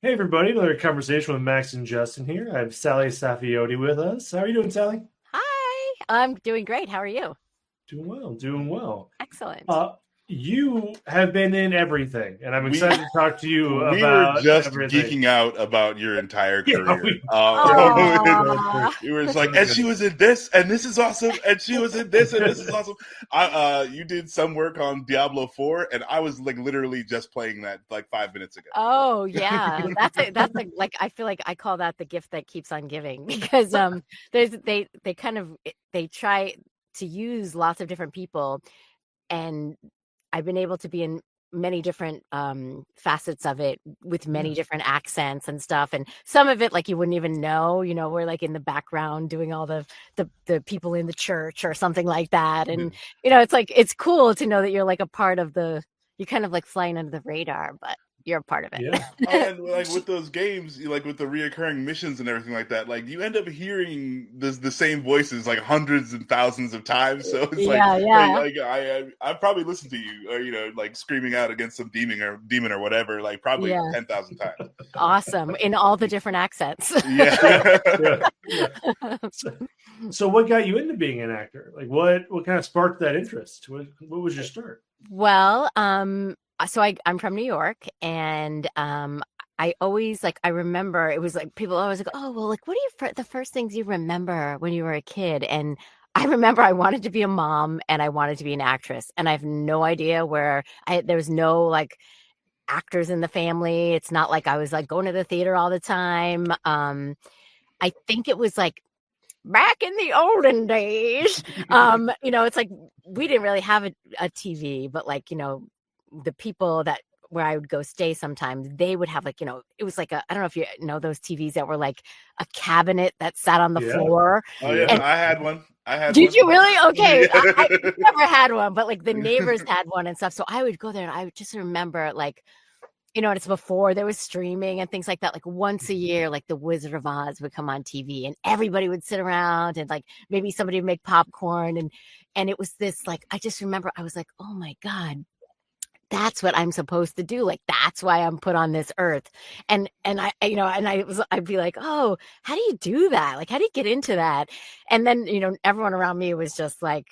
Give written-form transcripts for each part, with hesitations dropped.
Hey everybody, another conversation with Max and Justin here. I have Salli Saffioti with us. How are you doing, Sally? Hi, I'm doing great. How are you? Doing well, doing well. Excellent. Uh, you have been in everything, and I'm We excited to talk to you we were about just everything. geeking out about your entire Yeah, career. we- Aw. You were just like, and she was in this, and this is awesome, and she was in this, and this is awesome. You did some work on Diablo 4, and I was like literally just playing that like 5 minutes ago. Oh yeah, that's a like I feel like I call that the gift that keeps on giving because they try to use lots of different people, and I've been able to be in many different facets of it with many different accents and stuff, and some of it like you wouldn't even know, we're like in the background doing all the people in the church or something like that, and it's like it's cool to know that you're like a part of you're kind of like flying under the radar, but you're a part of it. Yeah. And like with those games, like with the reoccurring missions and everything like that, like you end up hearing the same voices like hundreds and thousands of times. So it's I probably listened to you, or like screaming out against some demon or whatever, like probably 10,000 times. Awesome in all the different accents. Yeah. So what got you into being an actor? Like what kind of sparked that interest? What was your start? Well, so I'm from New York, and I always I remember it was like people always like, oh well, like what are the first things you remember when you were a kid? And I remember I wanted to be a mom and I wanted to be an actress, and I have no idea where there was no like actors in the family. It's not like I was like going to the theater all the time. I think it was like back in the olden days, it's like we didn't really have a TV, but like, the people where I would go stay sometimes, they would have like, it was like I don't know if you know those TVs that were like a cabinet that sat on the floor. Oh yeah, and I had one. Did you really? Okay. Yeah. I never had one, but like the neighbors had one and stuff. So I would go there and I would just remember like, and it's before there was streaming and things like that. Like once a year, like the Wizard of Oz would come on TV and everybody would sit around and like maybe somebody would make popcorn. And it was this, like, I just remember I was like, oh my God, that's what I'm supposed to do. Like, that's why I'm put on this earth. And I'd be like, oh, how do you do that? Like, how do you get into that? And then, everyone around me was just like,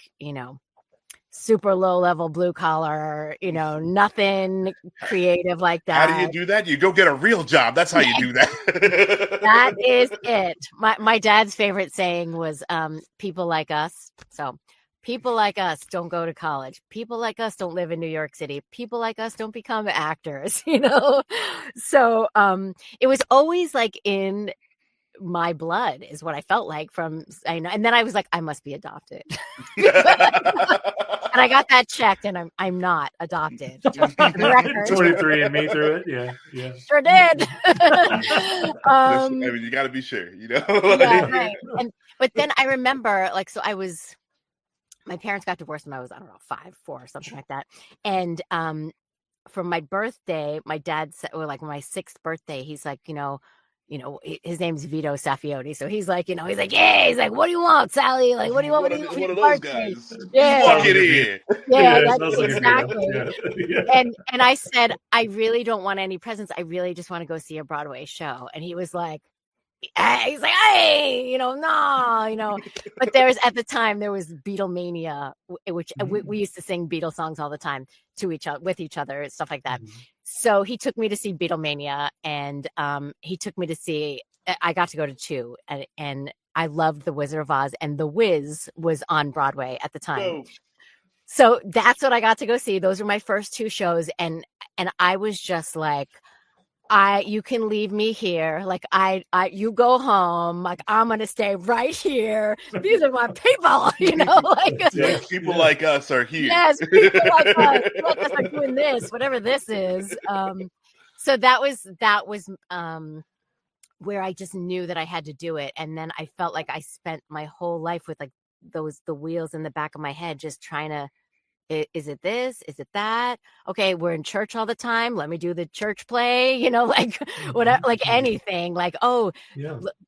super low level blue collar, nothing creative like that. How do you do that? You go get a real job. That's how you do that. That is it. My dad's favorite saying was people like us. So people like us don't go to college. People like us don't live in New York City. People like us don't become actors, So it was always like in my blood is what I felt like and then I was like, I must be adopted. And I got that checked, and I'm not adopted. 23 and me through it. Yeah. Sure did. I mean, you got to be sure, Yeah, right. But then I remember, like, so my parents got divorced when I was, I don't know, 5, 4, something like that. And for my birthday, my dad said, or like my 6th birthday, he's like, his name's Vito Saffioti. So he's like, yeah, he's like, what do you want, Sally? Like, what do you want? One of those guys. Yeah. Walk it in. Yeah, that's exactly. Yeah. And I said, I really don't want any presents. I really just want to go see a Broadway show. And he was like, he's like, hey, no, but at the time there was Beatlemania, which we used to sing Beatles songs all the time to each other, with each other, stuff like that. So he took me to see Beatlemania, and he took me to see, I got to go to 2, and I loved The Wizard of Oz, and The Wiz was on Broadway at the time. Oh. So that's what I got to go see. Those were my first 2 shows. And I was just like, you can leave me here. Like you go home. Like I'm going to stay right here. These are my people, like people like us are here. Yes. People like us. People like us are doing this, whatever this is. So that was where I just knew that I had to do it. And then I felt like I spent my whole life with like the wheels in the back of my head, just trying to, is it this? Is it that? Okay, we're in church all the time. Let me do the church play, like whatever, like anything, like,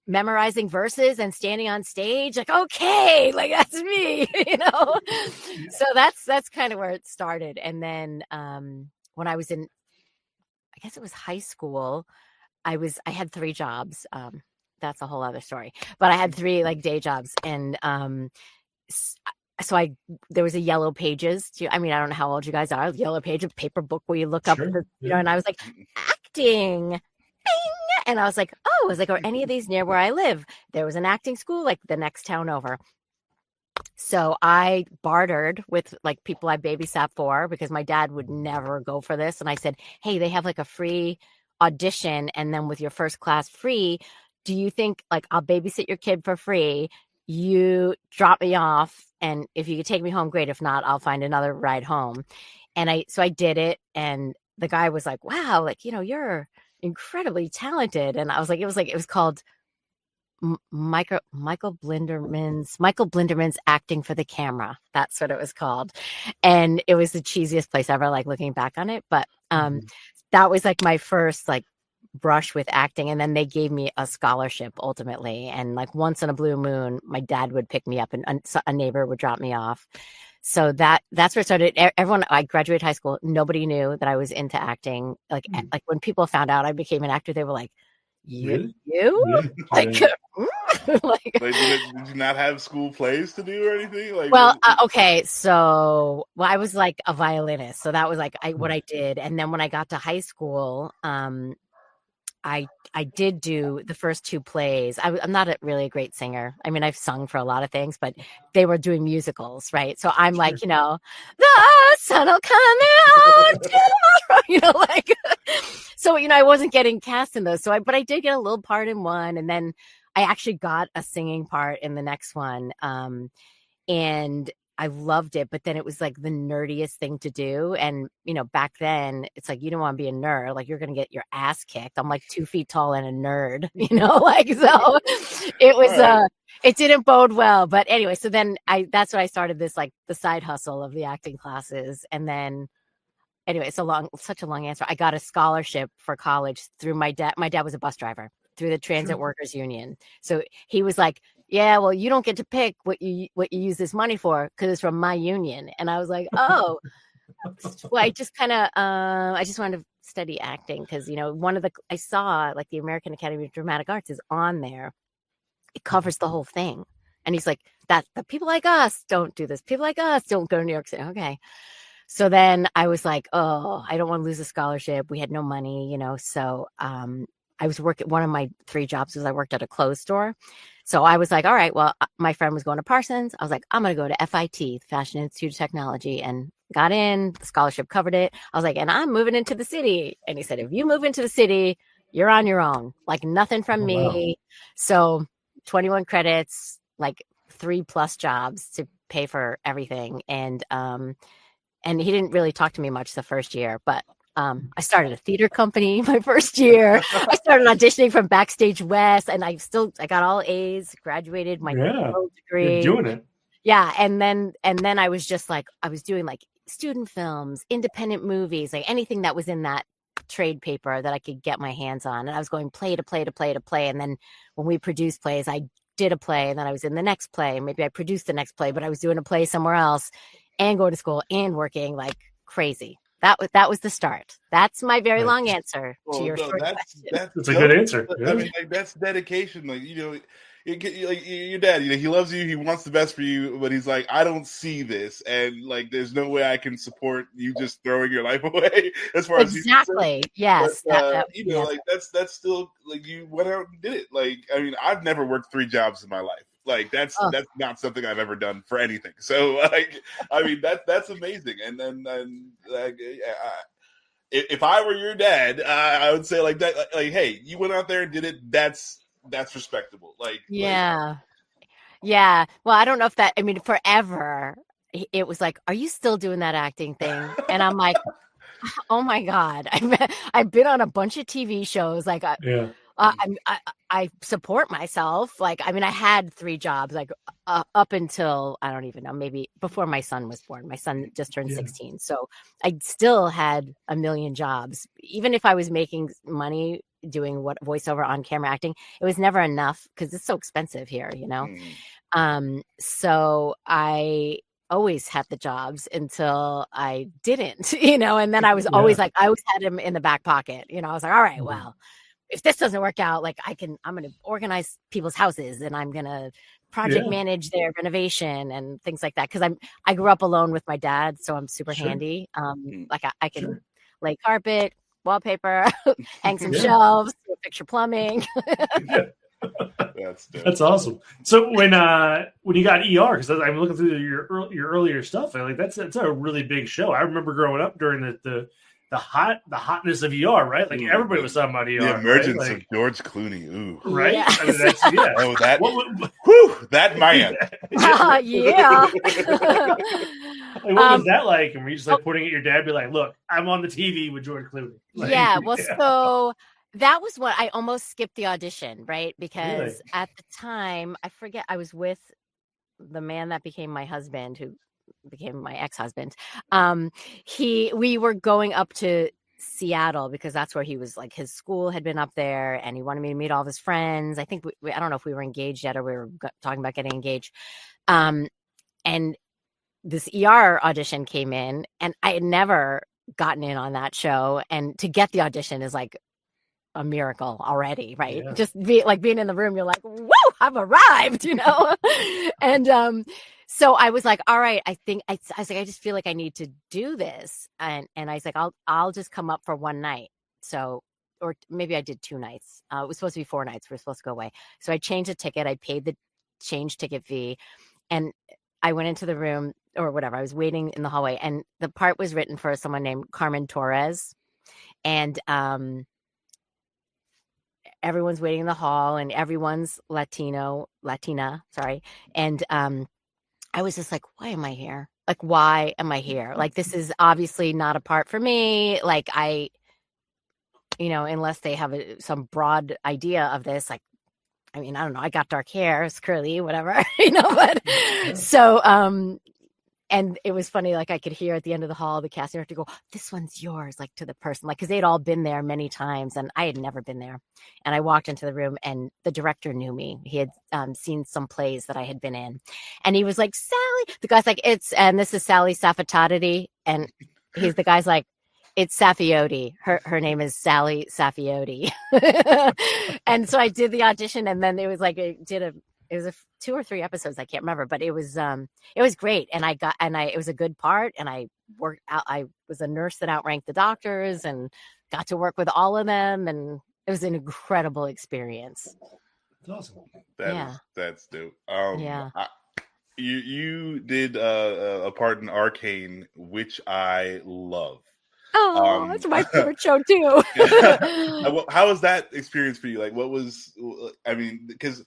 memorizing verses and standing on stage. Like, okay, like that's me, So that's kind of where it started. And then when I was in, I guess it was high school, I had 3 jobs. That's a whole other story, but I had 3 like day jobs. And, so there was a Yellow Pages. I mean, I don't know how old you guys are. Yellow Pages, paper book where you look up, and I was like, acting. Bing! And I was like, are any of these near where I live? There was an acting school like the next town over. So I bartered with like people I babysat for, because my dad would never go for this. And I said, hey, they have like a free audition, and then with your first class free, do you think like I'll babysit your kid for free? You drop me off, and if you could take me home, great. If not, I'll find another ride home. And I did it, and the guy was like, wow, like, you're incredibly talented. And I was like, it was called Michael Blinderman's Acting for the Camera. That's what it was called. And it was the cheesiest place ever, like looking back on it. But that was like my first like brush with acting. And then they gave me a scholarship ultimately. And like once in a blue moon, my dad would pick me up, and a neighbor would drop me off. So that's where it started. Everyone, I graduated high school. Nobody knew that I was into acting. Like when people found out I became an actor, they were like, you? Like, like did you not have school plays to do or anything? Like, okay, so I was like a violinist, so that was like what I did. And then when I got to high school, I did do the first 2 plays. I'm not really a great singer. I mean, I've sung for a lot of things, but they were doing musicals, right? So I'm like, the sun will come out tomorrow, like, so, I wasn't getting cast in those. But I did get a little part in one. And then I actually got a singing part in the next one. And I loved it, but then it was like the nerdiest thing to do. And, back then it's like, you don't want to be a nerd. Like, you're going to get your ass kicked. I'm like 2 feet tall and a nerd, like, so it was, it didn't bode well. But anyway, so then that's when I started this, like the side hustle of the acting classes. And then anyway, it's such a long answer. I got a scholarship for college through my dad. My dad was a bus driver through the Transit Workers Union. So he was like, yeah, well, you don't get to pick what you use this money for, because it's from my union. And I was like, oh, well, I just kind of, I just wanted to study acting because, I saw like the American Academy of Dramatic Arts is on there. It covers the whole thing. And he's like, that the people like us don't do this. People like us don't go to New York City. Okay. So then I was like, oh, I don't want to lose a scholarship. We had no money, so I was working. One of my 3 jobs was I worked at a clothes store. So I was like, all right, well, my friend was going to Parsons. I was like, I'm going to go to FIT, Fashion Institute of Technology, and got in. The scholarship covered it. I was like, and I'm moving into the city. And he said, if you move into the city, you're on your own, like nothing from me. Wow. So 21 credits, like 3+ jobs to pay for everything. And he didn't really talk to me much the first year, but I started a theater company my first year. I started auditioning from Backstage West, and I got all A's, graduated my degree. You're doing it. Yeah. And then I was just like, I was doing like student films, independent movies, like anything that was in that trade paper that I could get my hands on. And I was going play to play to play to play. And then when we produced plays, I did a play, and then I was in the next play. Maybe I produced the next play, but I was doing a play somewhere else and going to school and working like crazy. That was the start. That's my very long answer to your short question. That's a good answer. Yeah. I mean, like, that's dedication. Like, like your dad, he loves you. He wants the best for you, but he's like, I don't see this, and like, there's no way I can support you just throwing your life away. As far as exactly, yes. But, like that's still like you went out and did it. Like, I mean, I've never worked 3 jobs in my life. Like that's not something I've ever done for anything. So like, I mean, that's amazing. And then like, if I were your dad, I would say like that. Like, hey, you went out there and did it. That's respectable. Like, yeah. Well, I don't know if that. I mean, forever it was like, are you still doing that acting thing? And I'm like, oh my God, I've been on a bunch of TV shows. Like, I support myself. Like, I mean, I had 3 jobs, like up until, I don't even know, maybe before my son was born. My son just turned 16. So I still had a million jobs. Even if I was making money doing voiceover on camera acting, it was never enough because it's so expensive here, So I always had the jobs until I didn't, and then I was always like, I always had him in the back pocket. I was like, all right, well, if this doesn't work out, like I'm going to organize people's houses and I'm going to project manage their renovation and things like that. Cause I grew up alone with my dad. So I'm super handy. Like I can lay carpet, wallpaper, hang some shelves, picture plumbing. That's awesome. So when you got ER, because I'm looking through your earlier stuff, and like that's a really big show. I remember growing up during the hotness of ER, right? Like everybody was talking about ER. The emergence right? of George Clooney. Ooh, right? Yes. I mean, that's Oh, that that man. Yeah. Like, what was that like? And were you just like pointing at your dad, be like, "Look, I'm on the TV with George Clooney." Like, So that was what I almost skipped the audition, right? Because at the time, I forget, I was with the man that became my husband, who became my ex-husband. We were going up to Seattle because that's where he was, like his school had been up there and he wanted me to meet all of his friends. I think I don't know if we were engaged yet or we were talking about getting engaged. And this ER audition came in and I had never gotten in on that show. And to get the audition is like a miracle already, right? Just being in the room, you're like, whoa, I've arrived, And so I was like, all right, I was like, I just feel like I need to do this. And I was like, I'll just come up for one night. So, or maybe I did 2 nights. It was supposed to be 4 nights. We were supposed to go away. So I changed the ticket. I paid the change ticket fee and I went into the room or whatever. I was waiting in the hallway and the part was written for someone named Carmen Torres. And, everyone's waiting in the hall and everyone's Latina, sorry. And I was just like, why am I here? Like, why am I here? Like, this is obviously not a part for me. Like unless they have some broad idea of this, like, I mean, I don't know. I got dark hair, it's curly, whatever, but so, and it was funny, like I could hear at the end of the hall, the casting director go, this one's yours, like to the person, like, cause they'd all been there many times and I had never been there. And I walked into the room and the director knew me. He had seen some plays that I had been in. And he was like, Salli, the guy's like, and this is Salli Saffioti. And the guy's like, it's Saffioti. Her name is Salli Saffioti. And so I did the audition and then it was like, it was 2 or 3 episodes. I can't remember, but it was great. And it was a good part. And I worked out. I was a nurse that outranked the doctors and got to work with all of them. And it was an incredible experience. That's awesome. That's dope. Yeah. You did a part in Arcane, which I love. Oh, that's my favorite show too. How was that experience for you? Like, what was? I mean, because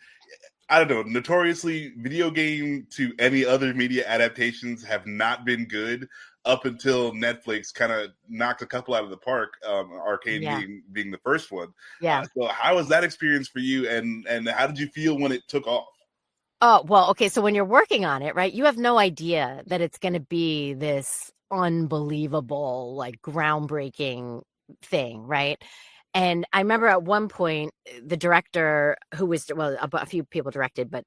I don't know. Notoriously, video game to any other media adaptations have not been good up until Netflix kind of knocked a couple out of the park. Arcane being the first one. Yeah. So, how was that experience for you? And how did you feel when it took off? Oh, well, okay. So when you're working on it, right, you have no idea that it's going to be this unbelievable, like groundbreaking thing, right? And I remember at one point, the director who was, well, a few people directed, but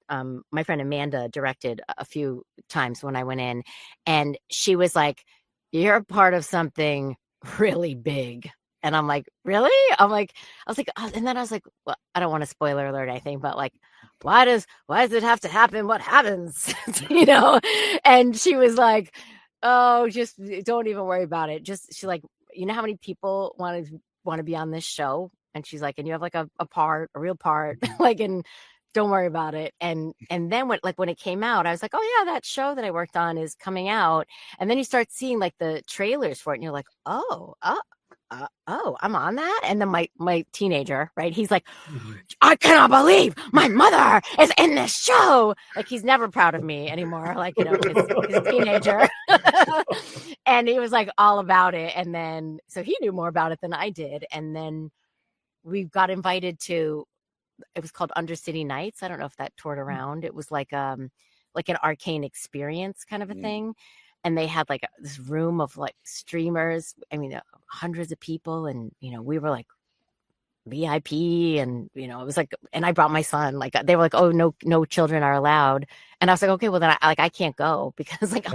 my friend Amanda directed a few times when I went in, and she was like, you're a part of something really big. And I'm like, really? I was like, oh, and then I was like, well, I don't want to spoiler alert anything, but like, why does it have to happen? What happens? And she was like, oh, just don't even worry about it. She's like, you know how many people want to be on this show? And she's like, and you have like a real part, like, and don't worry about it. And then when it came out, I was like, oh yeah, that show that I worked on is coming out. And then you start seeing like the trailers for it and you're like, oh, I'm on that. And then my teenager, right, he's like, I cannot believe my mother is in this show. Like, he's never proud of me anymore, like, he's a teenager. And he was like all about it. And then so he knew more about it than I did. And then we got invited to, it was called Undercity Nights. I don't know if that toured around. It was like an Arcane experience kind of a thing. And they had like this room of like streamers. I mean, hundreds of people. And, we were like VIP and, it was like, and I brought my son, like, they were like, oh, no children are allowed. And I was like, okay, well then I can't go because like,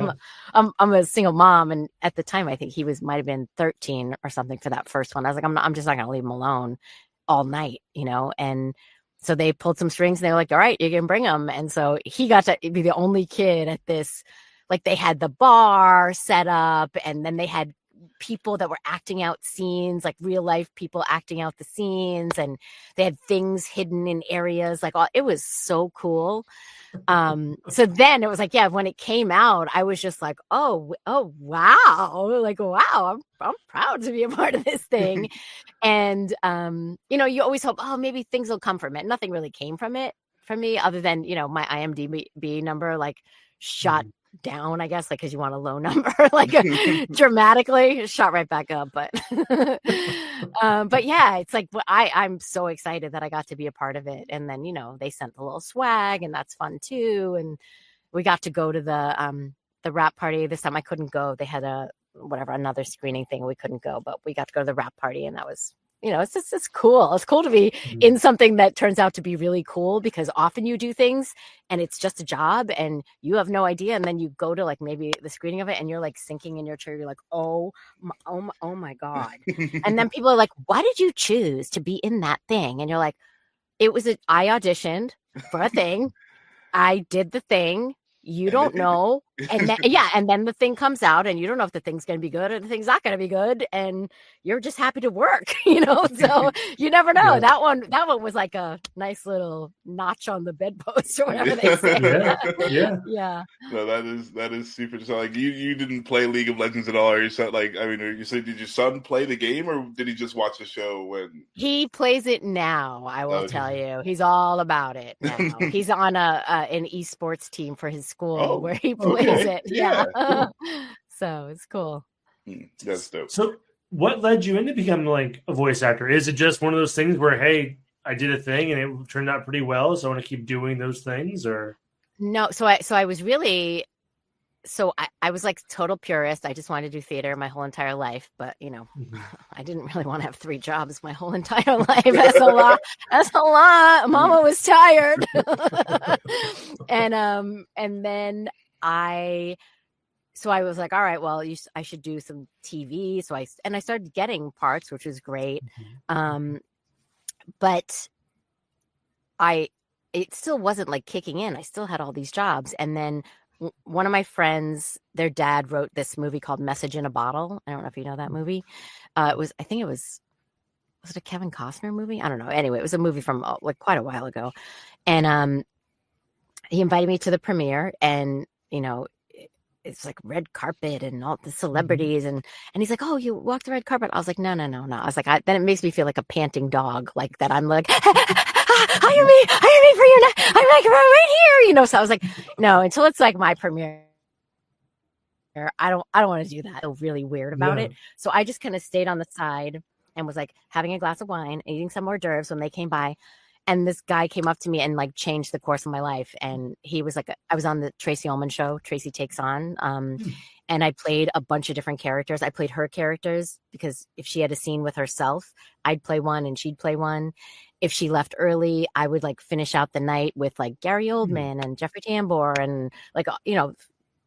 I'm a single mom. And at the time, I think he might've been 13 or something for that first one. I was like, I'm just not going to leave him alone. all night, and so they pulled some strings and they were like, all right, you can bring them. And so he got to be the only kid at this, like they had the bar set up and then they had people that were acting out scenes, like real life people acting out the scenes. And they had things hidden in areas, like it was so cool. So then it was like, yeah, when it came out, I was just like, oh, wow. Like, wow, I'm proud to be a part of this thing. And, you always hope, maybe things will come from it. Nothing really came from it for me other than, my IMDb number, like shot down, I guess, like, cause you want a low number, like dramatically shot right back up. But, but yeah, it's like, I'm so excited that I got to be a part of it. And then, they sent the little swag and that's fun too. And we got to go to the wrap party. This time I couldn't go. They had another screening thing. We couldn't go, but we got to go to the wrap party and that was, it's cool. It's cool to be in something that turns out to be really cool because often you do things and it's just a job and you have no idea. And then you go to like maybe the screening of it and you're like sinking in your chair. You're like, oh my God. And then people are like, why did you choose to be in that thing? And you're like, I auditioned for a thing. I did the thing. You don't know. And then, and then the thing comes out and you don't know if the thing's going to be good or the thing's not going to be good. And you're just happy to work, so you never know. Yeah. That one was like a nice little notch on the bedpost or whatever they say. Yeah. No, that is super. So like you didn't play League of Legends at all, or you said did your son play the game or did he just watch the show when he plays it now? I will tell you, he's all about it now. He's on an esports team for his school where he plays it. Yeah. So it's cool. That's dope. So what led you into becoming like a voice actor? Is it just one of those things where, hey, I did a thing and it turned out pretty well, so I want to keep doing those things? Or no, so I was really, I was like total purist. I just wanted to do theater my whole entire life, but I didn't really want to have 3 jobs my whole entire life. That's a lot. Mama was tired. And then I was like, all right, well, I should do some TV. So I started getting parts, which was great. But it still wasn't like kicking in. I still had all these jobs. And then one of my friends, their dad wrote this movie called Message in a Bottle. I don't know if you know that movie. Was it a Kevin Costner movie? I don't know. Anyway, it was a movie from like quite a while ago. And he invited me to the premiere and, it's like red carpet and all the celebrities. And he's like, oh, you walked the red carpet. I was like, no. I was like, then it makes me feel like a panting dog, like that. I'm like, hire me for you. I'm like, right here, So I was like, no, until it's like my premiere, I don't want to do that. I feel really weird about it. So I just kind of stayed on the side and was like having a glass of wine, eating some hors d'oeuvres when they came by. And this guy came up to me and like changed the course of my life. And he was like, I was on the Tracy Ullman show, Tracy Takes On. And I played a bunch of different characters. I played her characters because if she had a scene with herself, I'd play one and she'd play one. If she left early, I would like finish out the night with like Gary Oldman and Jeffrey Tambor and like,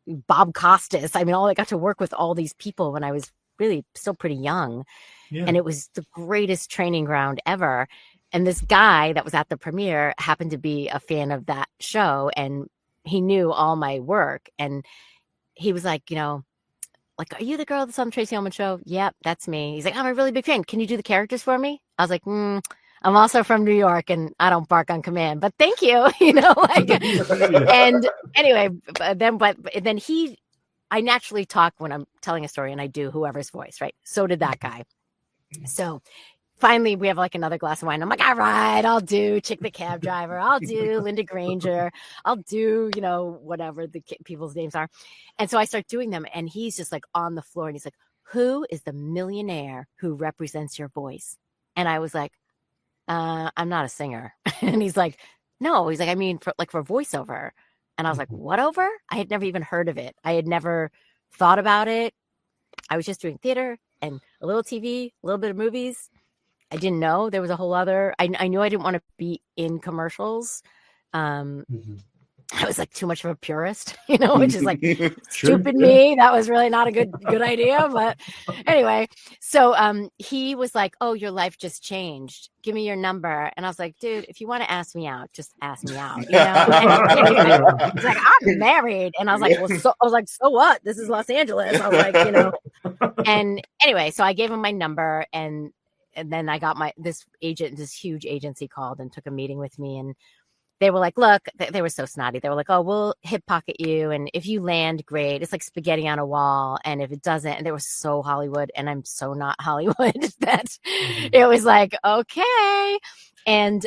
Bob Costas. I got to work with all these people when I was really still pretty young. Yeah. And it was the greatest training ground ever. And this guy that was at the premiere happened to be a fan of that show and he knew all my work. And he was like, like, are you the girl that's on the Tracy Ullman show? Yep, that's me. He's like, I'm a really big fan. Can you do the characters for me? I was like, I'm also from New York and I don't bark on command, but thank you. And anyway, but then I naturally talk when I'm telling a story and I do whoever's voice, right? So did that guy. So finally, we have like another glass of wine. I'm like, all right, I'll do Chick the Cab Driver. I'll do Linda Granger. I'll do, whatever the people's names are. And so I start doing them. And he's just like on the floor. And he's like, who is the millionaire who represents your voice? And I was like, I'm not a singer. And he's like, no. He's like, I mean, for voiceover. And I was like, what over? I had never even heard of it. I had never thought about it. I was just doing theater and a little TV, a little bit of movies. I didn't know there was a whole other, I knew I didn't want to be in commercials. I was like too much of a purist, which is like stupid me. That was really not a good idea. But anyway, so he was like, "Oh, your life just changed. Give me your number." And I was like, "Dude, if you want to ask me out, just ask me out." And he's like, "I'm married," and I was like, "So what? This is Los Angeles." I was like, And anyway, so I gave him my number, and then I got this huge agency called and took a meeting with me, and they were like, look, they were so snotty. They were like, oh, we'll hip pocket you. And if you land, great. It's like spaghetti on a wall. And if it doesn't, and they were so Hollywood, and I'm so not Hollywood that it was like, okay. And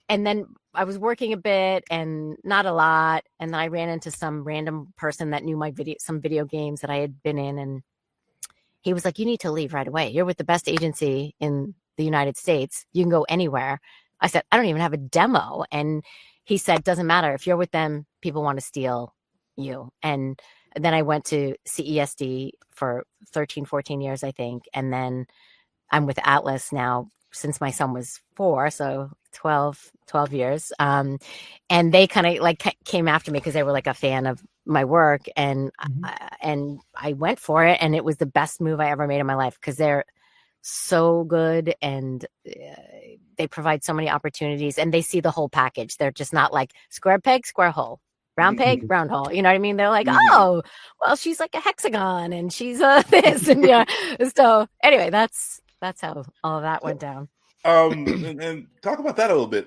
then I was working a bit and not a lot. And then I ran into some random person that knew some video games that I had been in. And he was like, you need to leave right away. You're with the best agency in the United States. You can go anywhere. I said, I don't even have a demo. And he said, doesn't matter. If you're with them, people want to steal you. And then I went to CESD for 13, 14 years, I think. And then I'm with Atlas now since my son was 4. So 12 years. And they kind of like came after me because they were like a fan of my work. And, and I went for it. And it was the best move I ever made in my life because they're so good and they provide so many opportunities and they see the whole package. They're just not like square peg, square hole, round peg, round hole. You know what I mean? They're like, oh, well, she's like a hexagon and she's this. And yeah. So anyway, that's how all of that went down. And talk about that a little bit.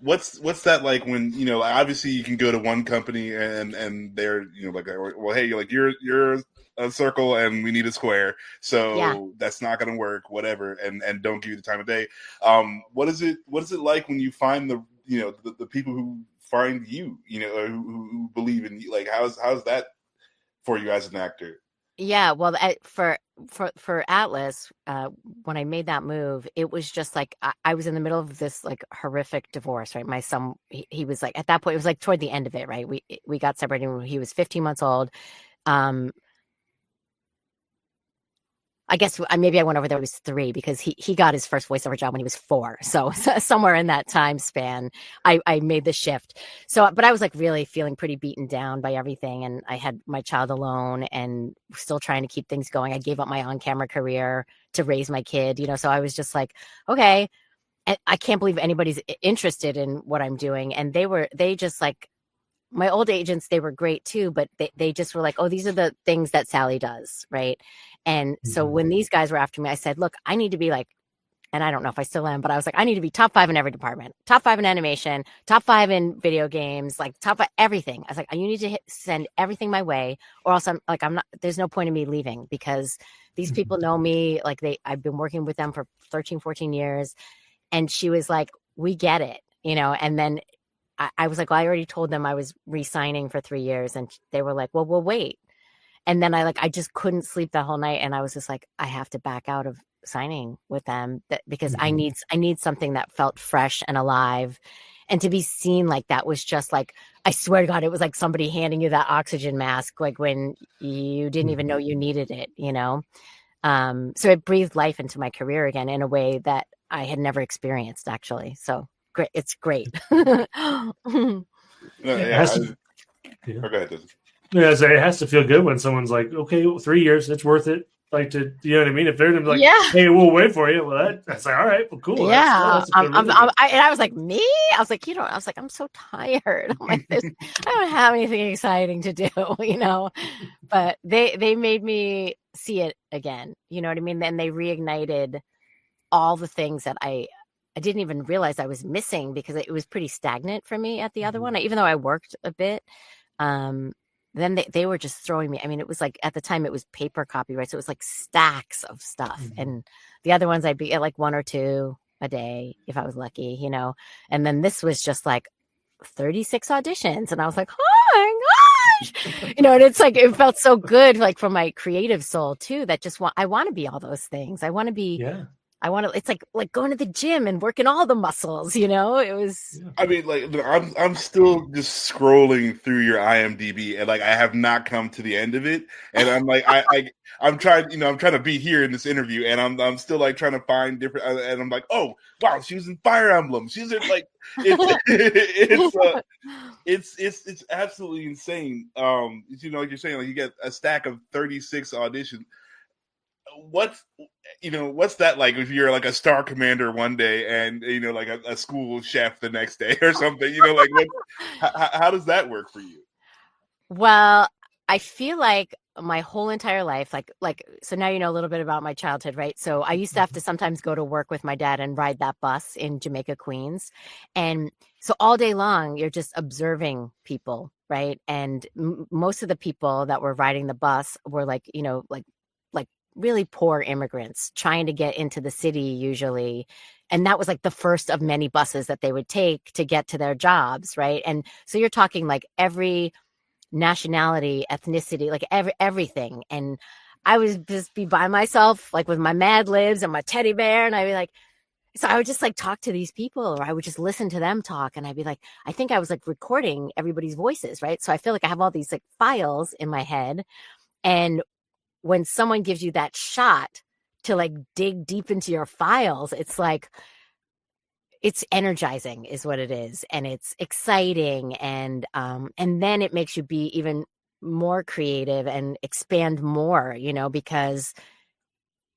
What's that like when, obviously you can go to one company and they're, like, well, hey, you're a circle and we need a square. So that's not going to work, whatever. And don't give you the time of day. What is it like when you find the people who find you, who believe in you? Like, how's that for you as an actor? Yeah, well, for Atlas, when I made that move, it was just like I was in the middle of this like horrific divorce, right? My son, he was like, at that point, it was like toward the end of it, right? We got separated when he was 15 months old. I guess maybe I went over there when he was 3 because he got his first voiceover job when he was 4. So somewhere in that time span, I made the shift. So, but I was like really feeling pretty beaten down by everything. And I had my child alone and still trying to keep things going. I gave up my on-camera career to raise my kid, so I was just like, okay, and I can't believe anybody's interested in what I'm doing. And they just like, my old agents, they were great too, but they just were like, oh, these are the things that Salli does. Right. And so when these guys were after me, I said, look, I need to be like, and I don't know if I still am, but I was like, I need to be top 5 in every department, top 5 in animation, top 5 in video games, like top 5, everything. I was like, you need to send everything my way or else I'm not, there's no point in me leaving because these people know me. Like I've been working with them for 13, 14 years. And she was like, we get it, and then I was like, well, I already told them I was re-signing for 3 years. And they were like, well, we'll wait. And then I just couldn't sleep that whole night. And I was just like, I have to back out of signing with them because I need something that felt fresh and alive. And to be seen like that was just like, I swear to God, it was like somebody handing you that oxygen mask, like when you didn't even know you needed it, So it breathed life into my career again in a way that I had never experienced actually. So great. It's great. Go ahead. Yeah, so it has to feel good when someone's like, okay, 3 years, it's worth it. Like to, you know what I mean? If they're gonna be like, hey, we'll wait for you. Well, that's like, all right, well, cool. Yeah. And I was like, me? I was like, I'm so tired. I'm like, I don't have anything exciting to do, But they made me see it again. You know what I mean? Then they reignited all the things that I didn't even realize I was missing because it was pretty stagnant for me at the other one, even though I worked a bit. Then they were just throwing me. I mean, it was like at the time it was paper copyright. So it was like stacks of stuff. And the other ones I'd be at like 1 or 2 a day if I was lucky, and then this was just like 36 auditions. And I was like, oh my gosh, and it's like, it felt so good, like from my creative soul too, that just I want to be all those things. I want to be it's like going to the gym and working all the muscles, you know. It was, I mean, like, I'm still just scrolling through your IMDb, and like I have not come to the end of it, and I'm like I'm trying to be here in this interview, and I'm still like trying to find different, and I'm like, oh wow, she was in Fire Emblem, she's in like it's absolutely insane. Like you're saying, like you get a stack of 36 auditions. What's that like if you're like a star commander one day and like a school chef the next day or something, like how does that work for you? Well, I feel like my whole entire life, like so now you know a little bit about my childhood, right? So I used to have to sometimes go to work with my dad and ride that bus in Jamaica, Queens, and so all day long you're just observing people, right? And most of the people that were riding the bus were like really poor immigrants trying to get into the city usually. And that was like the first of many buses that they would take to get to their jobs, right? And so you're talking like every nationality, ethnicity, like everything. And I would just be by myself, like with my Mad Libs and my teddy bear. And I'd be like, so I would just like talk to these people, or I would just listen to them talk. And I'd be like, I think I was like recording everybody's voices, right? So I feel like I have all these like files in my head. And when someone gives you that shot to like dig deep into your files, it's like, it's energizing is what it is. And it's exciting. And then it makes you be even more creative and expand more, because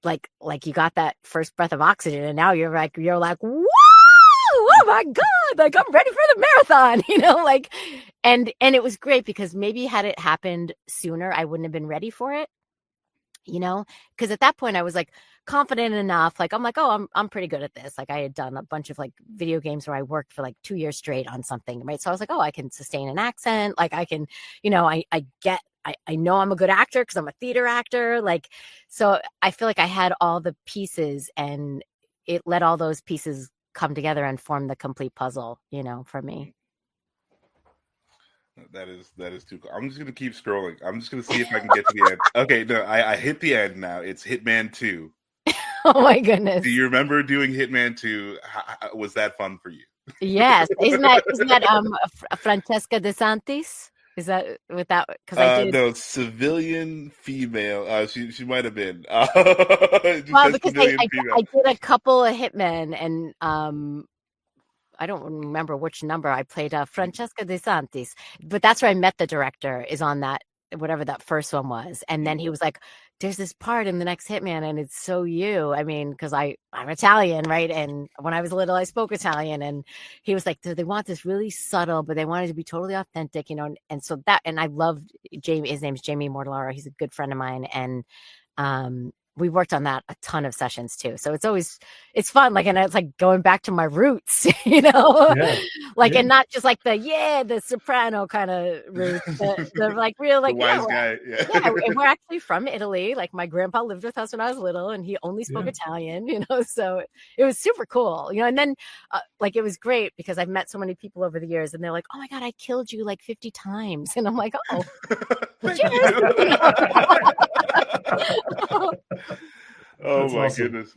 like you got that first breath of oxygen and now you're like, whoa, oh my God, like I'm ready for the marathon, and it was great because maybe had it happened sooner, I wouldn't have been ready for it. Because at that point I was like confident enough, like I'm like, oh, I'm pretty good at this. Like I had done a bunch of like video games where I worked for like 2 years straight on something, right? So I was like, oh, I can sustain an accent, like I can, I know I'm a good actor because I'm a theater actor, like, so I feel like I had all the pieces and it let all those pieces come together and form the complete puzzle, for me. That is too cool. I'm just gonna keep scrolling. I'm just gonna see if I can get to the end. Okay, no, I hit the end now. It's Hitman 2. Oh my goodness! Do you remember doing Hitman 2? Was that fun for you? Yes. Isn't that Francesca De Santis? Is that with that? Because I did. No, civilian female. She might have been. Well, because I did a couple of Hitmen and I don't remember which number I played. Francesca De Santis, but that's where I met the director. Is on that whatever that first one was, and then he was like, "There's this part in the next Hitman, and it's so you." I mean, because I'm Italian, right? And when I was little, I spoke Italian, and he was like, "They want this really subtle, but they want it to be totally authentic, And so that, and I loved Jamie. His name's Jamie Mortellaro. He's a good friend of mine, and we worked on that a ton of sessions too. So it's fun. Like, and it's like going back to my roots, Yeah. Like, and not just like the soprano kind of roots, the like real, like, the wise guy. Yeah. And we're actually from Italy. Like my grandpa lived with us when I was little and he only spoke Italian, so it was super cool, and then like, it was great because I've met so many people over the years and they're like, oh my God, I killed you like 50 times. And I'm like, oh, Oh That's my awesome. goodness.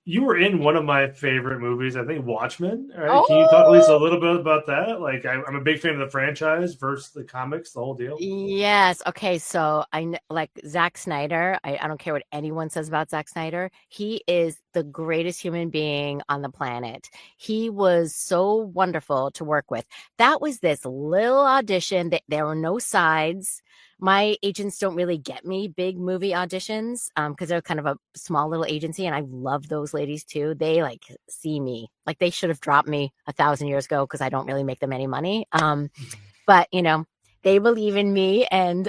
You were in one of my favorite movies, I think Watchmen. Right? Oh! Can you talk at least a little bit about that? Like, I'm a big fan of the franchise versus the comics, the whole deal. Yes. Okay. So I like Zack Snyder. I don't care what anyone says about Zack Snyder. He is the greatest human being on the planet. He was so wonderful to work with. That was this little audition that there were no sides. My agents don't really get me big movie auditions because they're kind of a small little agency, and I love those ladies too. They like see me, like they should have dropped me 1,000 years ago because I don't really make them any money. But they believe in me, and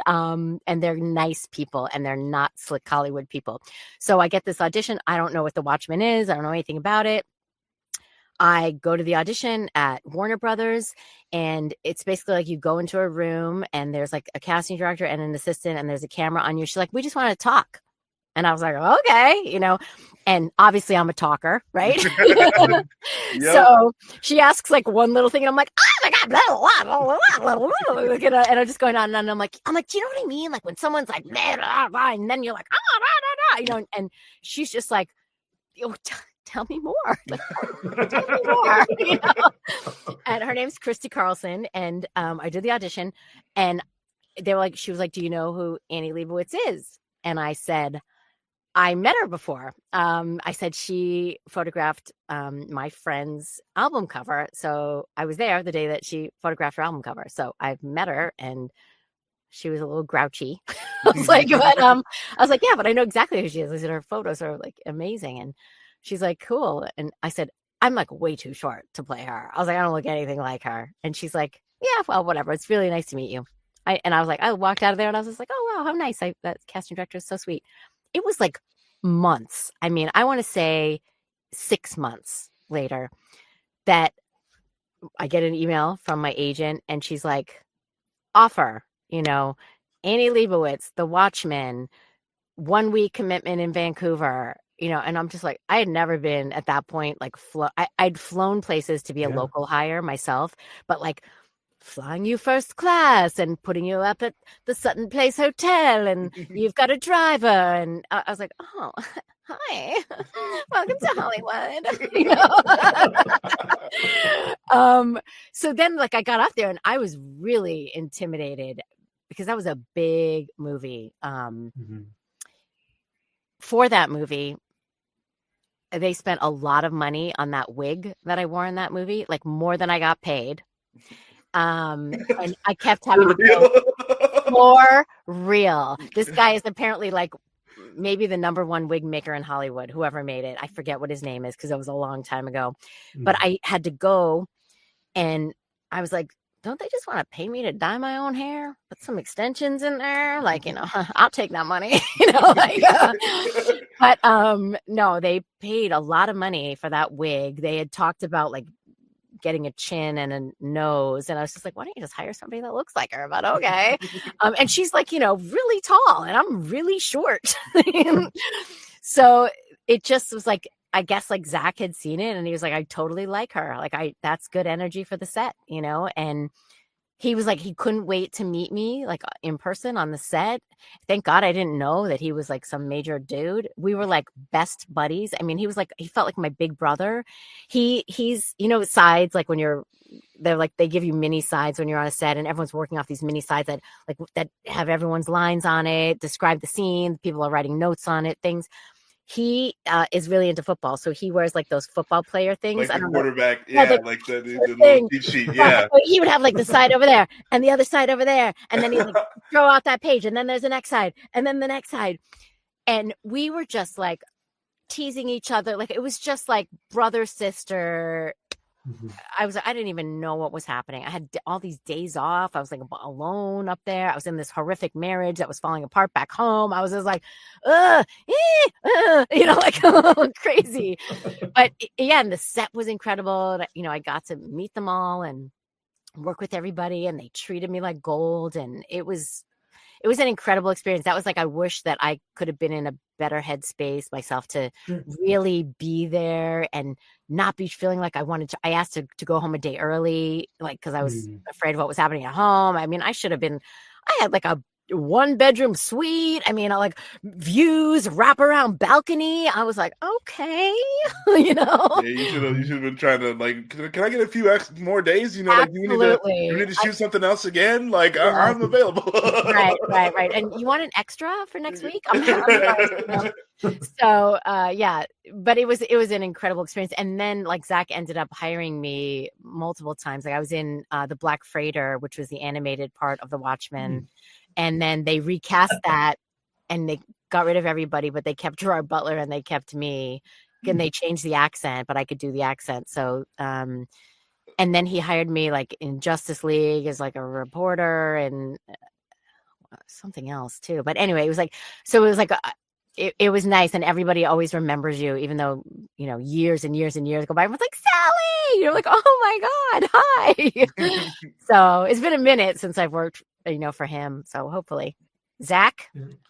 they're nice people, and they're not slick Hollywood people. So I get this audition. I don't know what The Watchmen is. I don't know anything about it. I go to the audition at Warner Brothers, and it's basically like you go into a room and there's like a casting director and an assistant and there's a camera on you. She's like, we just want to talk. And I was like, okay, and obviously I'm a talker, right? Yep. So she asks like one little thing and I'm like, oh my God, blah, blah, blah, blah, and I'm just going on and I'm like, do you know what I mean? Like when someone's like, and then you're like, and she's just like, tell me more. Tell me more. And her name's Christy Carlson. And I did the audition, and she was like, do you know who Annie Leibovitz is? And I said, I met her before. I said she photographed my friend's album cover. So I was there the day that she photographed her album cover. So I've met her, and she was a little grouchy. I was like, yeah, but I know exactly who she is. I said her photos are like amazing. And she's like, cool. And I said, I'm like way too short to play her. I was like, I don't look anything like her. And she's like, yeah, well, whatever. It's really nice to meet you. I was like, I walked out of there and I was just like, oh, wow, how nice. That casting director is so sweet. It was like months. I mean, I want to say 6 months later that I get an email from my agent, and she's like, offer, Annie Leibovitz, The Watchmen, 1 week commitment in Vancouver, and I'm just like, I had never been at that point, like, I'd flown places to be a local hire myself, but like flying you first class and putting you up at the Sutton Place Hotel, and you've got a driver. And I was like, oh, hi, welcome to Hollywood. So then like I got up there, and I was really intimidated because that was a big movie. For that movie, they spent a lot of money on that wig that I wore in that movie, like more than I got paid. And I kept having to go for real. This guy is apparently like maybe the number one wig maker in Hollywood, whoever made it. I forget what his name is because it was a long time ago. But I had to go, and I was like, don't they just want to pay me to dye my own hair? Put some extensions in there? Like, I'll take that money, But no, they paid a lot of money for that wig. They had talked about like getting a chin and a nose, and I was just like, why don't you just hire somebody that looks like her? But okay. And she's like, really tall, and I'm really short. So it just was like, I guess like Zach had seen it, and he was like, I totally like her. Like that's good energy for the set, and he was like, he couldn't wait to meet me like in person on the set. Thank God I didn't know that he was like some major dude. We were like best buddies. I mean, he felt like my big brother. He's, sides, like when they're like, they give you mini sides when you're on a set, and everyone's working off these mini sides that have everyone's lines on it, describe the scene. People are writing notes on it, things. He is really into football, so he wears like those football player things. Like the quarterback, like the little cheat sheet, yeah. He would have like the side over there and the other side over there, and then he'd like throw out that page, and then there's the next side, and then the next side, and we were just like teasing each other, like it was just like brother sister. I didn't even know what was happening. I had all these days off. I was like alone up there. I was in this horrific marriage that was falling apart back home. I was just like, like crazy. But yeah, and the set was incredible. I got to meet them all and work with everybody, and they treated me like gold. And it was an incredible experience. That was like, I wish that I could have been in a better headspace myself to really be there and not be feeling like I asked to go home a day early, like, cause I was afraid of what was happening at home. I mean, I had like a 1-bedroom suite. I mean, like views, wraparound balcony. I was like, okay, Yeah, you should have been trying to like, can I get a few more days? Like you need to shoot something else again. Like I'm available. Right. And you want an extra for next week? So yeah, but it was an incredible experience. And then like Zach ended up hiring me multiple times. Like I was in the Black Freighter, which was the animated part of The Watchmen. And then they recast that, and they got rid of everybody, but they kept Gerard Butler and they kept me, and they changed the accent, but I could do the accent. So, and then he hired me like in Justice League as like a reporter and something else too. But anyway, it was like, it was nice, and everybody always remembers you, even though, years and years and years go by. Everyone's like, Salli! You're like, oh my God, hi! So it's been a minute since I've worked, for him. So hopefully, Zach,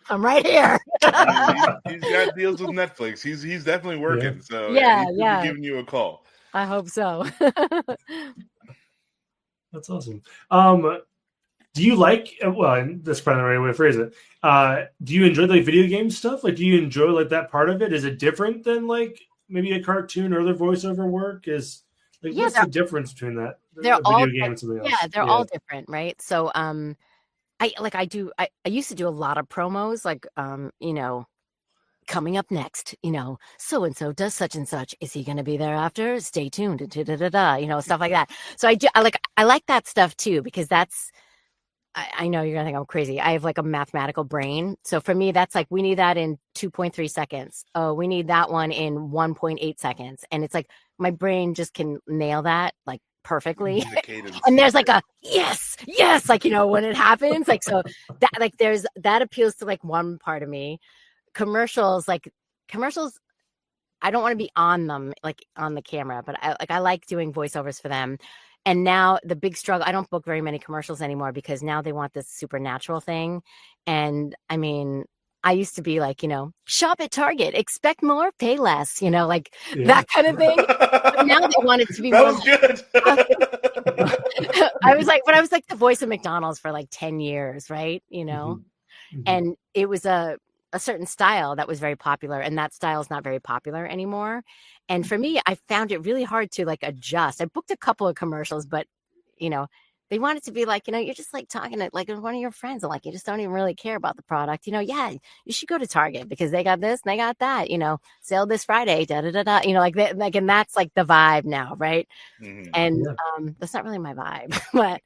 I'm right here. He's got deals with Netflix. He's definitely working. Yeah. So he's giving you a call. I hope so. That's awesome. Do you like? Well, that's probably the right way to phrase it. Do you enjoy like video game stuff? Like, do you enjoy like that part of it? Is it different than like maybe a cartoon or other voiceover work? Is like what's the difference between that? They're all video game and something else? Yeah, they're all different, right? So I used to do a lot of promos, like you know, coming up next, you know, so and so does such and such. Is he going to be there after? Stay tuned. You know, stuff like that. So I like that stuff too, because that's, I know you're gonna think I'm crazy. I have like a mathematical brain. So for me, that's like, we need that in 2.3 seconds. Oh, we need that one in 1.8 seconds. And it's like, my brain just can nail that like perfectly. And there's like a yes, like, you know, when it happens, like, so that, like, that appeals to like one part of me. Commercials, I don't want to be on them, like on the camera, but I like doing voiceovers for them. And now the big struggle, I don't book very many commercials anymore because now they want this supernatural thing. And I mean, I used to be like, you know, shop at Target, expect more, pay less, you know, like that kind of thing. But now they want it to be that more. Was good. I was like the voice of McDonald's for like 10 years, right? You know, and it was a certain style that was very popular, and that style is not very popular anymore. And for me, I found it really hard to like adjust. I booked a couple of commercials, but you know, they want it to be like, you know, you're just like talking to like one of your friends, and like you just don't even really care about the product. You know, yeah, you should go to Target because they got this and they got that. You know, sale this Friday, da da da da. You know, like that, like, and that's like the vibe now, right? And that's not really my vibe. But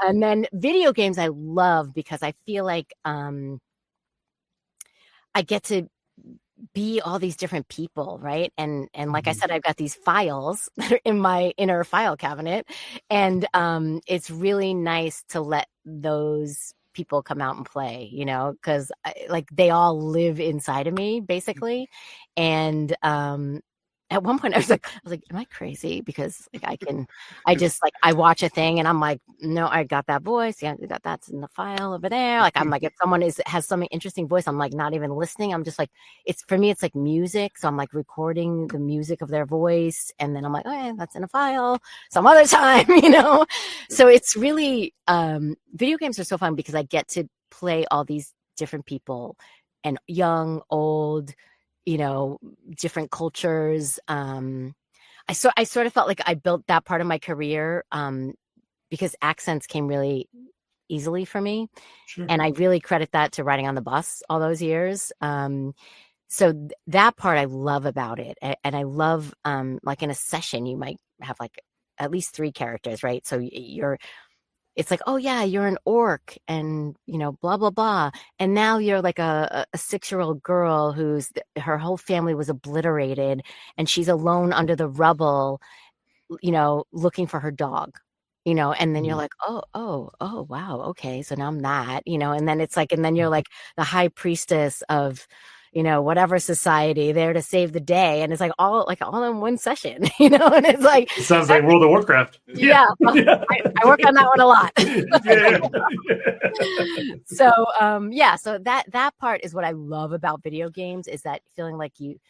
and then video games I love because I feel like I get to be all these different people, right? And like I said, I've got these files that are in my inner file cabinet, and it's really nice to let those people come out and play, you know, because like they all live inside of me basically. And at one point I was like, am I crazy? Because like I watch a thing and I'm like, no, I got that voice. Yeah, I got that's in the file over there. Like, I'm like, if someone has some interesting voice, I'm like not even listening. I'm just like, for me, it's like music. So I'm like recording the music of their voice. And then I'm like, oh yeah, that's in a file some other time, you know? So it's really, video games are so fun because I get to play all these different people, and young, old, you know, different cultures. I sort of felt like I built that part of my career because accents came really easily for me. Sure. And I really credit that to riding on the bus all those years. So that part I love about it. And I love, like in a session, you might have like at least 3 characters, right? So it's like, oh yeah, you're an orc and, you know, blah, blah, blah. And now you're like a 6-year-old girl her whole family was obliterated and she's alone under the rubble, you know, looking for her dog, you know, and then you're like, oh, wow. Okay. So now I'm that, you know, and then it's like, and then you're like the high priestess of, you know, whatever society there to save the day. And it's like all in one session, you know, and it's like, it sounds like World of Warcraft. Yeah. I work on that one a lot. So, so that part is what I love about video games, is that feeling like you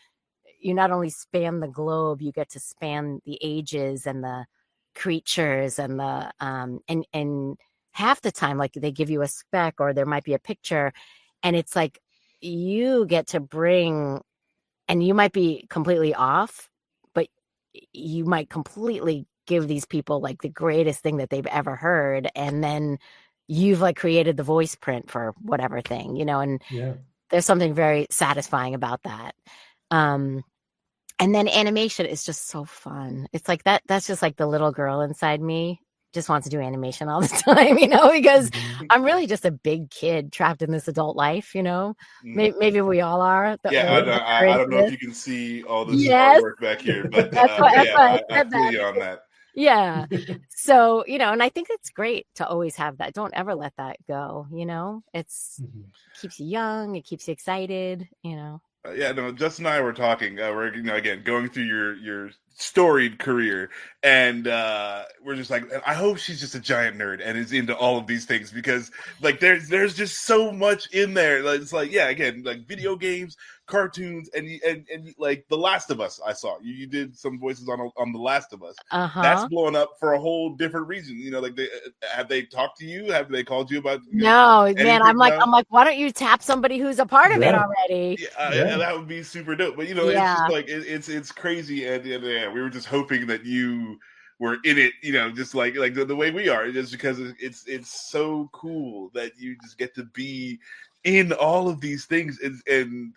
not only span the globe, you get to span the ages and the creatures and the, and half the time, like they give you a spec or there might be a picture and it's like, you get to bring, and you might be completely off, but you might completely give these people like the greatest thing that they've ever heard. And then you've like created the voice print for whatever thing, you know, and there's something very satisfying about that. And then animation is just so fun. It's like that's just like the little girl inside me just wants to do animation all the time, you know, because I'm really just a big kid trapped in this adult life, you know. Maybe we all are. I don't know if you can see all this artwork back here, but I feel you on that. Yeah. So, you know, and I think it's great to always have that. Don't ever let that go, you know. It's keeps you young, it keeps you excited, you know. Justin and I were talking. We're again going through your storied career, and we're just like, I hope she's just a giant nerd and is into all of these things, because like there's just so much in there. Like, it's like, yeah, again, like video games, cartoons, and like The Last of Us. I saw you did some voices on The Last of Us. That's blowing up for a whole different reason. You know, like have they talked to you? Have they called you about? No, man. I'm like, why don't you tap somebody who's a part of it already? Yeah, that would be super dope. But you know, it's just like it's crazy, and we were just hoping that you were in it, you know, just like the way we are, just because it's so cool that you just get to be in all of these things, and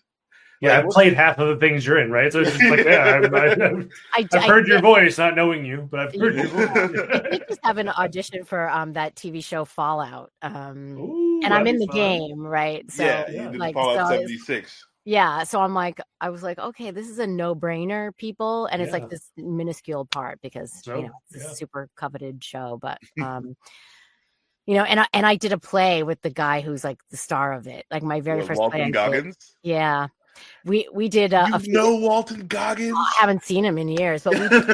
yeah, I've played half of the things you're in, right? So it's just like, I've heard your voice, not knowing you, but I've heard your voice. I did just have an audition for that TV show Fallout, and I'm in the game, right? So you did Fallout 76. Yeah, so I was like, okay, this is a no-brainer, people, and it's like this minuscule part because it's a super coveted show, but you know, and I did a play with the guy who's like the star of it, like my very first Walton play. Goggins? Yeah. We did Walton Goggins? I haven't seen him in years, but we did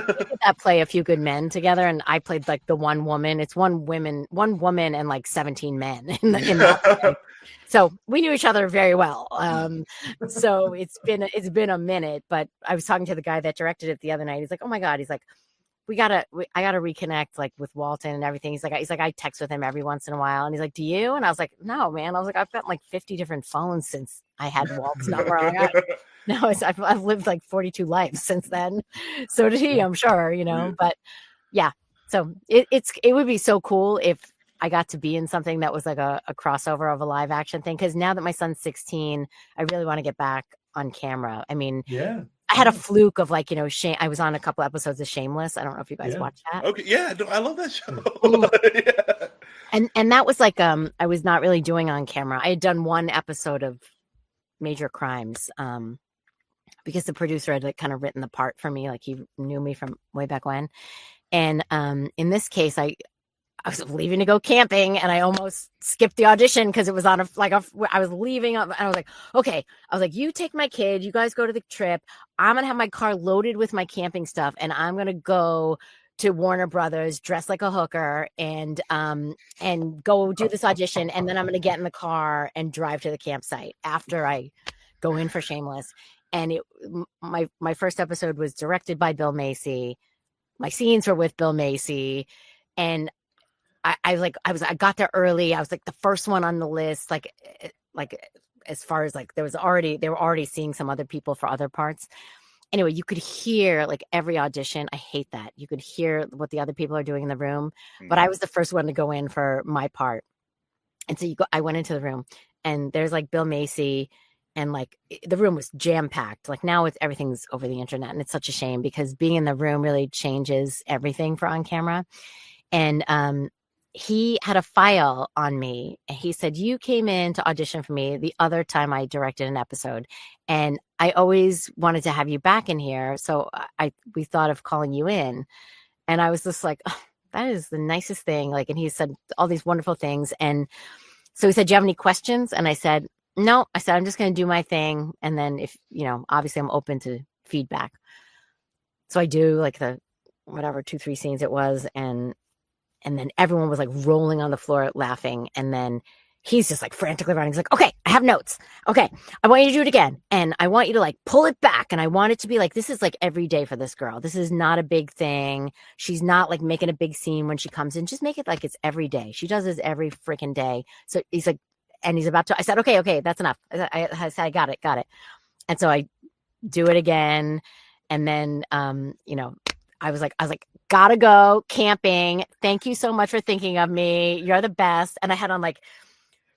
that play A Few Good Men together, and I played like the one woman. It's one woman and like 17 men in that play. So we knew each other very well. So it's been a minute, but I was talking to the guy that directed it the other night. He's like, oh my God. He's like, I gotta reconnect like with Walton and everything. He's like, I text with him every once in a while. And he's like, do you? And I was like, no, man. I was like, I've got like 50 different phones since I had Walt's number. I've lived like 42 lives since then. So did he, I'm sure, you know, but yeah. So it would be so cool if I got to be in something that was like a crossover of a live action thing. Cause now that my son's 16, I really want to get back on camera. I mean, I had a fluke of like, you know, I was on a couple episodes of Shameless. I don't know if you guys watched that. Okay. Yeah. I love that show. And that was like, I was not really doing on camera. I had done one episode of Major Crimes, because the producer had like kind of written the part for me. Like he knew me from way back when. And, in this case, I was leaving to go camping and I almost skipped the audition because it was on I was leaving up and I was like, okay. I was like, you take my kid, you guys go to the trip. I'm going to have my car loaded with my camping stuff and I'm going to go to Warner Brothers, dress like a hooker and go do this audition. And then I'm going to get in the car and drive to the campsite after I go in for Shameless. And my first episode was directed by Bill Macy. My scenes were with Bill Macy. And I got there early. I was like the first one on the list. Like as far as like they were already seeing some other people for other parts. Anyway, you could hear like every audition. I hate that. You could hear what the other people are doing in the room, but I was the first one to go in for my part. And so I went into the room and there's like Bill Macy and like the room was jam packed. Like now everything's over the internet and it's such a shame because being in the room really changes everything for on camera. And, he had a file on me and he said, you came in to audition for me the other time I directed an episode and I always wanted to have you back in here. So we thought of calling you in. And I was just like, oh, that is the nicest thing. Like, and he said all these wonderful things. And so he said, do you have any questions? And I said, no, I said, I'm just going to do my thing. And then if, you know, obviously I'm open to feedback. So I do like the, whatever, 2-3 scenes it was. And then everyone was like rolling on the floor laughing. And then he's just like frantically running. He's like, okay, I have notes. Okay, I want you to do it again. And I want you to like pull it back. And I want it to be like, this is like every day for this girl. This is not a big thing. She's not like making a big scene when she comes in. Just make it like it's every day. She does this every freaking day. So he's like, and he's about to, I said, okay, that's enough. I said, I got it. And so I do it again. And then, you know, I was like, gotta go camping. Thank you so much for thinking of me. You're the best. And I had on like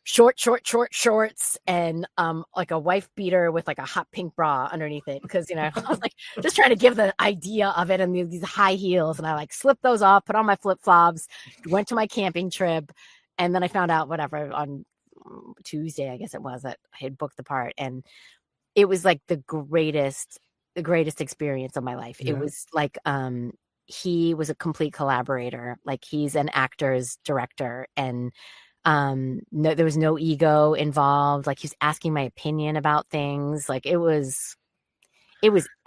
short shorts and like a wife beater with like a hot pink bra underneath it. Because, you know, I was like just trying to give the idea of it and these high heels. And I like slipped those off, put on my flip flops, went to my camping trip. And then I found out whatever on Tuesday, I guess it was, that I had booked the part. And it was like the greatest experience of my life. Yeah. It was like, he was a complete collaborator. Like he's an actor's director and, there was no ego involved. Like he's asking my opinion about things. Like it was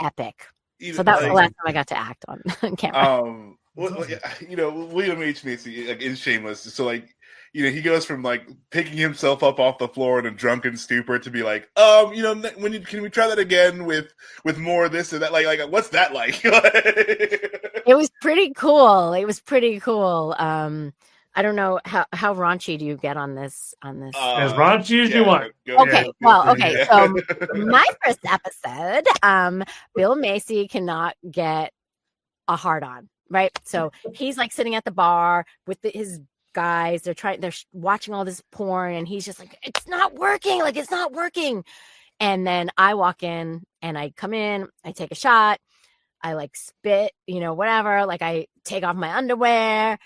epic. So that was the last time I got to act on camera. William H. Macy, like, is Shameless. So, like, he goes from, like, picking himself up off the floor in a drunken stupor to be like, can we try that again with more of this or that? Like what's that like? It was pretty cool. I don't know how raunchy do you get on this? As raunchy as you want. Okay. So my first episode, Bill Macy cannot get a hard on, right? So he's like sitting at the bar with his guys. They're watching all this porn, and he's just like, it's not working. And then I walk in, and I come in, I take a shot, I like spit, whatever. Like I take off my underwear,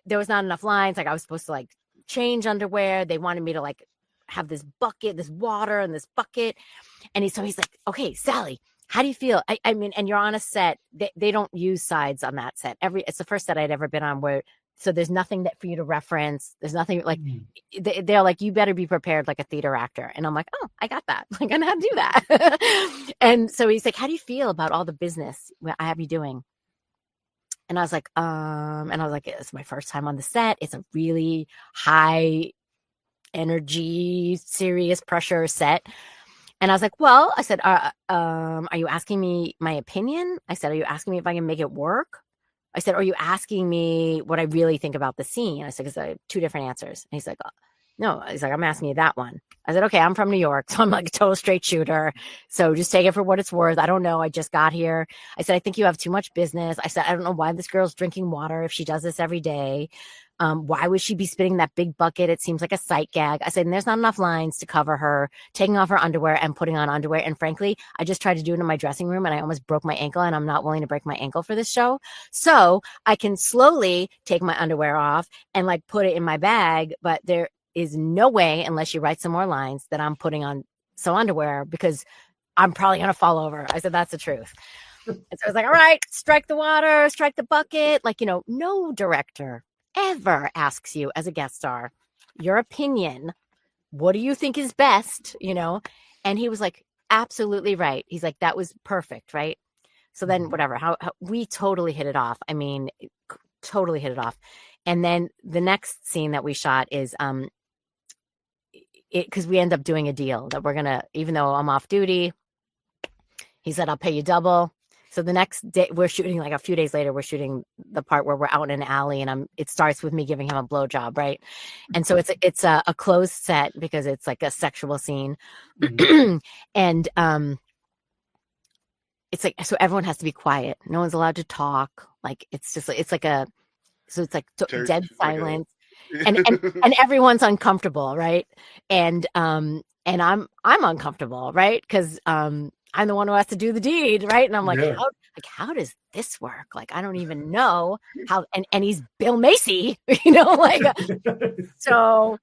there was not enough lines. Like I was supposed to like change underwear. They wanted me to like have this bucket, this water and this bucket. And he's like, okay, Salli, how do you feel? I mean, and you're on a set. They don't use sides on that set. It's the first set I'd ever been on so there's nothing for you to reference. There's nothing like, they're like, you better be prepared like a theater actor. And I'm like, oh, I got that. Like I know how to do that. And so he's like, how do you feel about all the business I have you doing? And I was like, it's my first time on the set. It's a really high energy, serious pressure set. And I was like, well, I said, are you asking me my opinion? I said, are you asking me if I can make it work? I said, are you asking me what I really think about the scene? I said, because I have two different answers. And he's like, no. He's like, I'm asking you that one. I said, okay, I'm from New York, so I'm like a total straight shooter. So just take it for what it's worth. I don't know. I just got here. I said, I think you have too much business. I said, I don't know why this girl's drinking water if she does this every day. Why would she be spitting that big bucket? It seems like a sight gag. I said, and there's not enough lines to cover her taking off her underwear and putting on underwear. And frankly, I just tried to do it in my dressing room and I almost broke my ankle, and I'm not willing to break my ankle for this show. So I can slowly take my underwear off and like put it in my bag. But there is no way, unless you write some more lines, that I'm putting on some underwear because I'm probably going to fall over. I said, that's the truth. And so I was like, all right, strike the water, strike the bucket. Like, no director ever asks you as a guest star your opinion. What do you think is best? And he was like, absolutely right. He's like, that was perfect, right? So then whatever, how we totally hit it off. I mean, totally hit it off. And then the next scene that we shot is because we end up doing a deal that we're gonna, even though I'm off duty, he said, I'll pay you double. So the next day we're shooting, like a few days later, we're shooting the part where we're out in an alley, and it starts with me giving him a blowjob, right? And so it's a closed set because it's like a sexual scene. And it's like, so everyone has to be quiet. No one's allowed to talk. Like it's just like, it's like dead silence. And everyone's uncomfortable, right? And I'm uncomfortable, right? Because I'm the one who has to do the deed, right? And I'm like, how does this work? Like, I don't even know how. And he's Bill Macy, So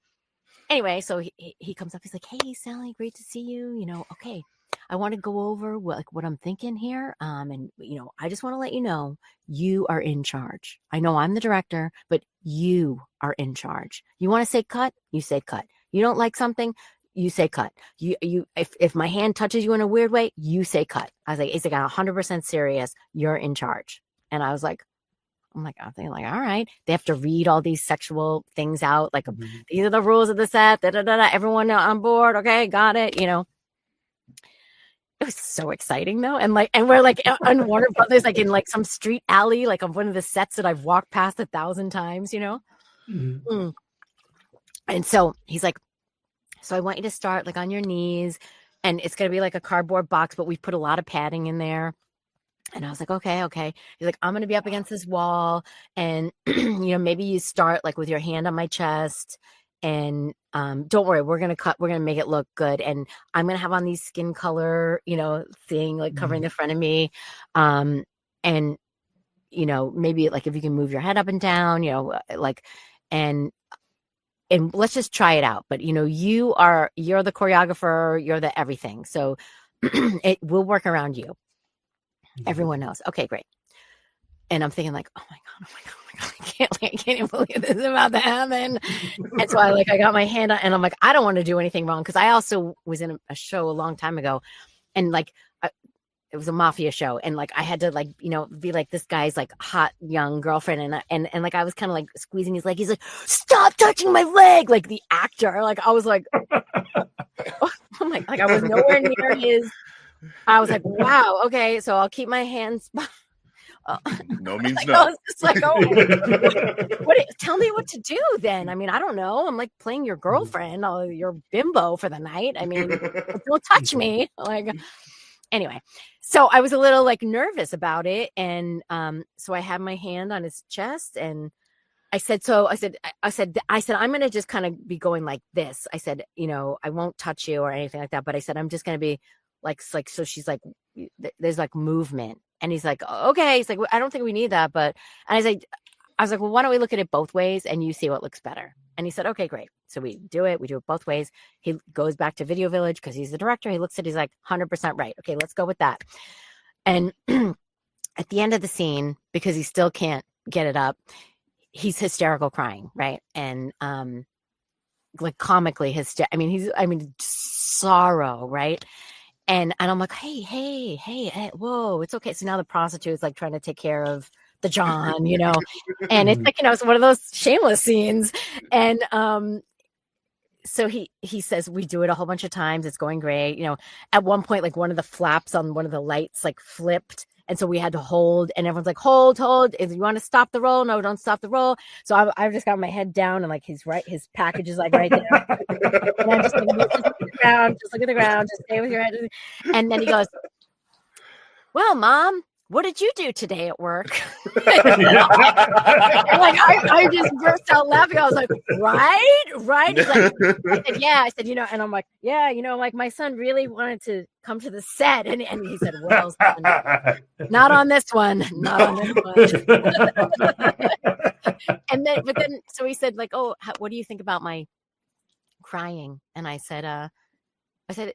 anyway, so he comes up. He's like, hey, Salli, great to see you. Okay, I want to go over what I'm thinking here. And I just want to let you know, you are in charge. I know I'm the director, but you are in charge. You want to say cut? You say cut. You don't like something? You say cut. If my hand touches you in a weird way, you say cut. I was like, it's like 100% serious. You're in charge. And I'm thinking like, all right. They have to read all these sexual things out. Like, these are the rules of the set. Everyone on board. Okay, got it. It was so exciting though. And we're like on Warner Brothers, like in like some street alley, like on one of the sets that I've walked past 1,000 times, And so he's like, so I want you to start like on your knees, and it's going to be like a cardboard box, but we put a lot of padding in there. And I was like, okay. He's like, I'm going to be up against this wall, and maybe you start like with your hand on my chest, and don't worry, we're going to make it look good. And I'm going to have on these skin color, thing like covering the front of me. And maybe like if you can move your head up and down, and let's just try it out. But, you're the choreographer, you're the everything. So it will work around you. Everyone knows. Okay, great. And I'm thinking like, oh my God. I can't even believe this is about to happen. And so I got my hand on, and I'm like, I don't want to do anything wrong. Cause I also was in a show a long time ago, and like, it was a mafia show, and like I had to like, you know, be like this guy's like hot young girlfriend, and like I was kind of like squeezing his leg. He's like, "Stop touching my leg!" Like the actor. Like I was like, oh my, like I was nowhere near his. I was like, wow, okay, so I'll keep my hands. No means like, no. I was just like, oh, tell me what to do then. I mean, I don't know. I'm like playing your girlfriend, your bimbo for the night. I mean, don't touch me. Like, anyway, so I was a little like nervous about it, and so I had my hand on his chest, and I said, I'm going to just kind of be going like this. I said, you know, I won't touch you or anything like that, but I said, I'm just going to be like, so she's like, there's like movement. And he's like, okay. He's like, I don't think we need that. But, and I was like, well, why don't we look at it both ways and you see what looks better? And he said, okay, great. So we do it both ways. He goes back to Video Village because he's the director. He looks at it, he's like 100% right. Okay, let's go with that. And at the end of the scene, because he still can't get it up, he's hysterical crying. Right. And, like comically sorrow. Right. And I'm like, hey, whoa, it's okay. So now the prostitute is like trying to take care of the John, you know, and it's like, you know, it's one of those shameless scenes. And so he says we do it a whole bunch of times. It's going great. You know, at one point, like one of the flaps on one of the lights like flipped. And so we had to hold, and everyone's like, hold. If you want to stop the roll, no, don't stop the roll. So I've just got my head down, and like his package is like right there. And I'm just like, look at the ground, just stay with your head. And then he goes, well, Mom, what did you do today at work? And like I just burst out laughing. I was like, right. He's like, I said, yeah. I said, you know, and I'm like, yeah, you know, like my son really wanted to come to the set, and he said, well, son, not on this one. And then, so he said, like, oh, what do you think about my crying? And I said,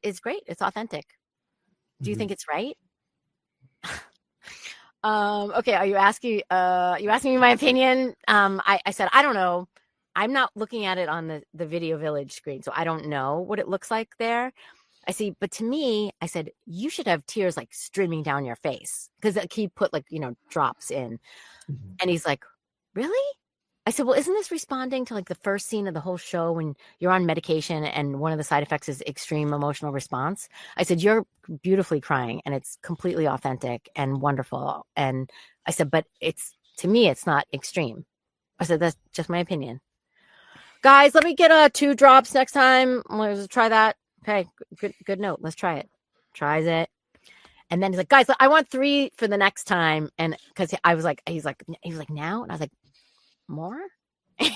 it's great. It's authentic. Do you think it's right? Okay. Are you asking me my opinion? I said, I don't know. I'm not looking at it on the Video Village screen, so I don't know what it looks like there. I see, but to me, I said, you should have tears like streaming down your face, because he put like, you know, drops in. And he's like, really? I said, well, isn't this responding to like the first scene of the whole show when you're on medication and one of the side effects is extreme emotional response? I said, you're beautifully crying and it's completely authentic and wonderful. And I said, but to me, it's not extreme. I said, that's just my opinion. Guys, let me get 2 drops next time. Let's try that. Okay, good note. Let's try it. Tries it. And then he's like, guys, I want 3 for the next time. And because I was like, he's like, now? And I was like, more?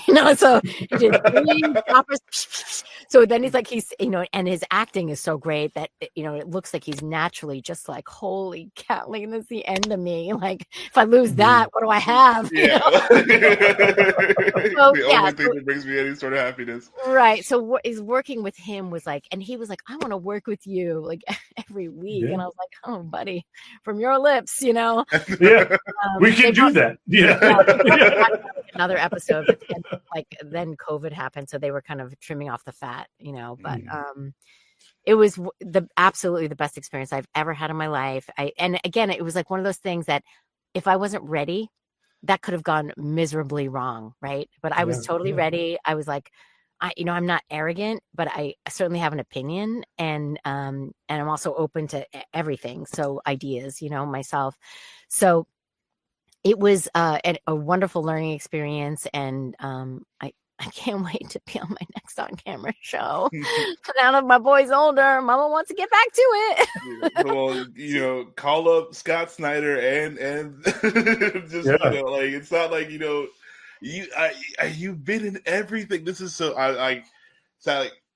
You know, so he did 3 droppers. So then he's like, you know, and his acting is so great that, you know, it looks like he's naturally just like, holy cow, like this is the end of me. Like, if I lose that, what do I have? Yeah. So, the only thing that brings me any sort of happiness. Right. So what is working with him was like, and he was like, I want to work with you like every week. Yeah. And I was like, oh, buddy, from your lips, you know. Yeah. We can do that. Yeah. Another episode, but then COVID happened, so they were kind of trimming off the fat, you know. But it was absolutely the best experience I've ever had in my life. And again, it was like one of those things that if I wasn't ready, that could have gone miserably wrong, right? But I was totally ready. I was like, I'm not arrogant, but I certainly have an opinion, and I'm also open to everything. So ideas, you know, myself. So it was a wonderful learning experience, and I can't wait to be on my next on-camera show. Now that my boy's older, Mama wants to get back to it. Well, you know, call up Scott Snyder and just you know, like it's not like, you know, you've been in everything. This is so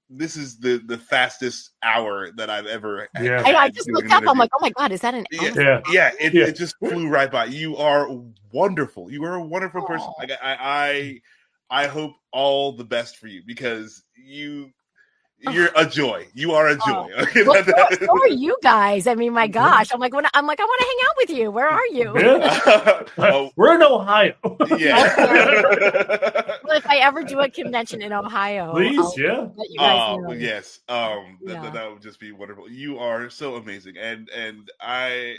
this is the fastest hour that I've ever had. I just looked up. I'm like, oh my God, is that an hour? Yeah. It just flew right by. You are wonderful. You are a wonderful person. Like I hope all the best for you, because You're a joy. You are a joy. Okay, well, so are you guys. I mean, my gosh. I'm like, I want to hang out with you. Where are you? We're in Ohio. Yeah. Well, if I ever do a convention in Ohio, please, let you guys know. Yes. That would just be wonderful. You are so amazing, and I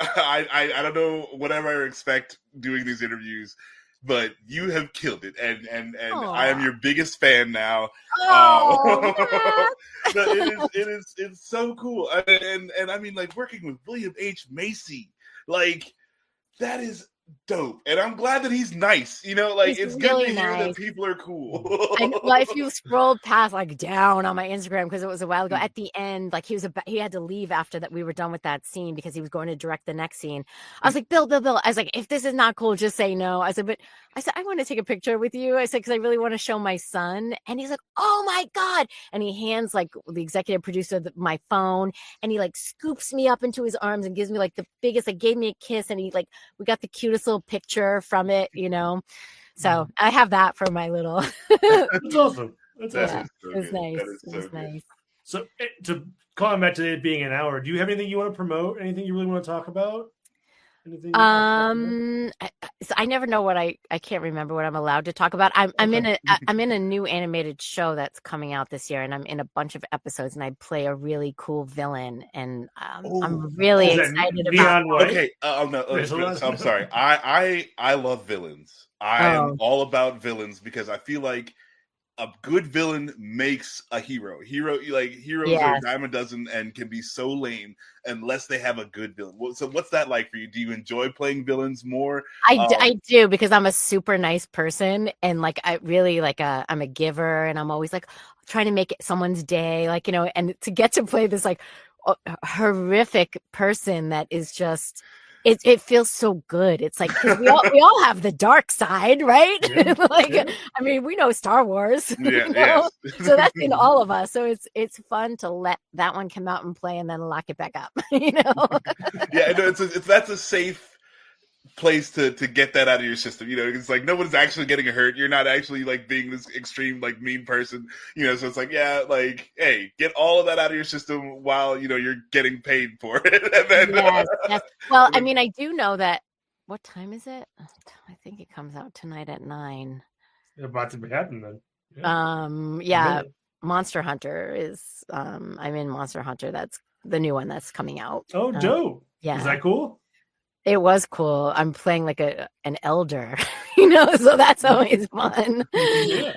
don't know whatever I expect doing these interviews, but you have killed it, and I am your biggest fan now. It's so cool, and I mean, like, working with William H. Macy, like, that is dope, and I'm glad that he's nice. You know, like, it's really good to hear that people are cool. And well, if you scrolled past, like, down on my Instagram, because it was a while ago, at the end, like, he had to leave after that we were done with that scene because he was going to direct the next scene. I was like, Bill. I was like, if this is not cool, just say no. I said, I want to take a picture with you. I said, because I really want to show my son. And he's like, oh my God. And he hands, like, the executive producer my phone, and he, like, scoops me up into his arms and gives me, like, the biggest, like, gave me a kiss, and he, like, we got the cutest little picture from it, you know. So I have that for my little. That's awesome. That's awesome. It was nice. It was nice. So to call back to it being an hour, do you have anything you want to promote? Anything you really want to talk about? Anything? So I never know what I can't remember what I'm allowed to talk about. I'm in a new animated show that's coming out this year, and I'm in a bunch of episodes, and I play a really cool villain, and I'm really excited about it. Okay, I'm sorry. I love villains. I am all about villains because I feel like a good villain makes a hero. Heroes are a dime a dozen and can be so lame unless they have a good villain. So what's that like for you? Do you enjoy playing villains more? I do, because I'm a super nice person, and, like, I really, like, I'm a giver, and I'm always, like, trying to make it someone's day, like, you know, and to get to play this, like, horrific person that is just. It feels so good. It's like, 'cause we all have the dark side, right? Yeah. I mean, we know Star Wars, yes. So that's in all of us. So it's fun to let that one come out and play, and then lock it back up, you know. Yeah, no, that's a safe place to get that out of your system. You know, it's like no one's actually getting hurt. You're not actually, like, being this extreme, like, mean person. You know, so it's like, yeah, like, hey, get all of that out of your system while, you know, you're getting paid for it. And then, yes. Well, I mean, I do know that. What time is it? I think it comes out tonight at 9. It's about to be happening then. Yeah. Monster Hunter is. I'm in Monster Hunter. That's the new one that's coming out. Oh, dope! Yeah, is that cool? It was cool. I'm playing like an elder, you know, so that's always fun. Yeah.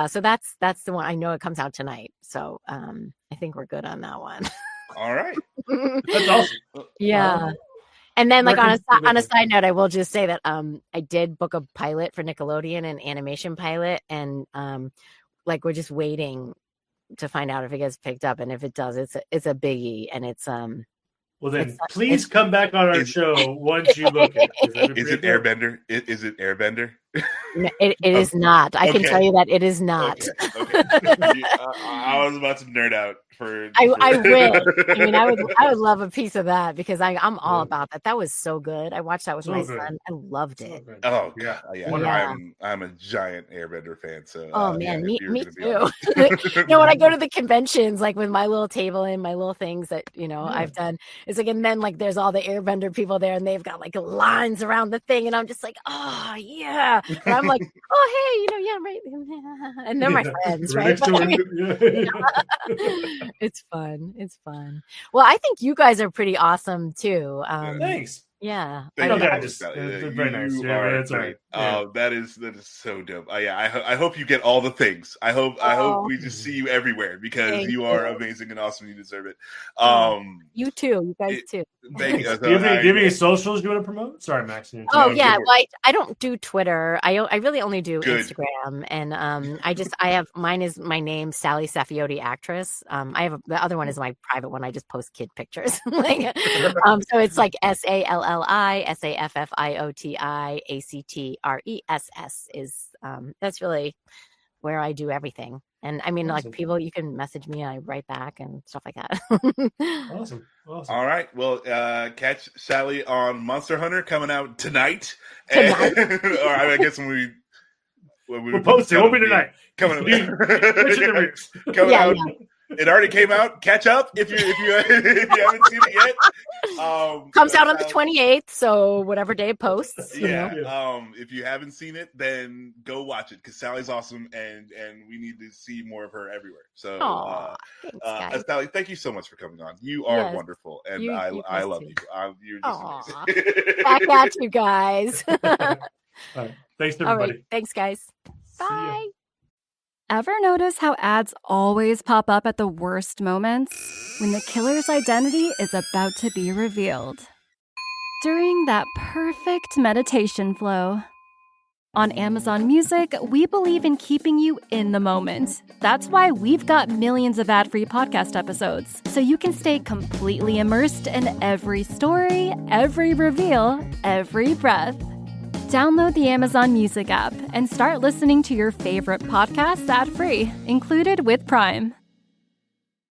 So that's the one. I know it comes out tonight. So I think we're good on that one. All right. That's awesome. Yeah. And then, like, on a side note, I will just say that I did book a pilot for Nickelodeon, an animation pilot, and like, we're just waiting to find out if it gets picked up, and if it does, it's a biggie, and it's Well, then please come back on our show once you book it. Is it Airbender? Is it Airbender? No, it is not. I can tell you that it is not. Okay. I was about to nerd out for. I would. I mean, I would love a piece of that, because I'm all about that. That was so good. I watched that with my son. I loved it. Oh yeah. I'm a giant Airbender fan. So man, me too. You know, when I go to the conventions, like, with my little table and my little things that, you know, I've done, it's like, and then, like, there's all the Airbender people there, and they've got, like, lines around the thing, and I'm just like, oh yeah. And I'm like, oh, hey, you know, yeah, right. And they're my friends, right? It's fun. Well, I think you guys are pretty awesome too. Thanks. Yeah. Very nice. Very nice. Yeah, that's right. Oh, that is so dope. I hope you get all the things. I hope we just see you everywhere, because you are amazing and awesome. You deserve it. You too. You guys too. Thank you. Do you have any socials you want to promote? Sorry, Max. Oh yeah, well, I don't do Twitter. I really only do Instagram, and I have, mine is my name, Salli Saffioti actress. I have the other one is my private one. I just post kid pictures. So it's like SALLI SAFFIOTI ACTRESS is that's really where I do everything. And I mean, awesome. Like, people, you can message me, I write back and stuff like that. Awesome. All right. Well, catch Salli on Monster Hunter coming out tonight. Or I guess when we We'll post it. It won't be tonight. Coming out. It already came out. Catch up if you haven't seen it yet. Comes out on the 28th, so whatever day it posts. If you haven't seen it, then go watch it because Sally's awesome, and we need to see more of her everywhere. So, thanks, Sally, thank you so much for coming on. You are wonderful, and I love you. You're just amazing. Back at you guys. All right. Thanks, everybody. All right. Thanks, guys. Bye. Ever notice how ads always pop up at the worst moments? When the killer's identity is about to be revealed. During that perfect meditation flow. On Amazon Music, we believe in keeping you in the moment. That's why we've got millions of ad-free podcast episodes, so you can stay completely immersed in every story, every reveal, every breath. Download the Amazon Music app and start listening to your favorite podcasts ad-free, included with Prime.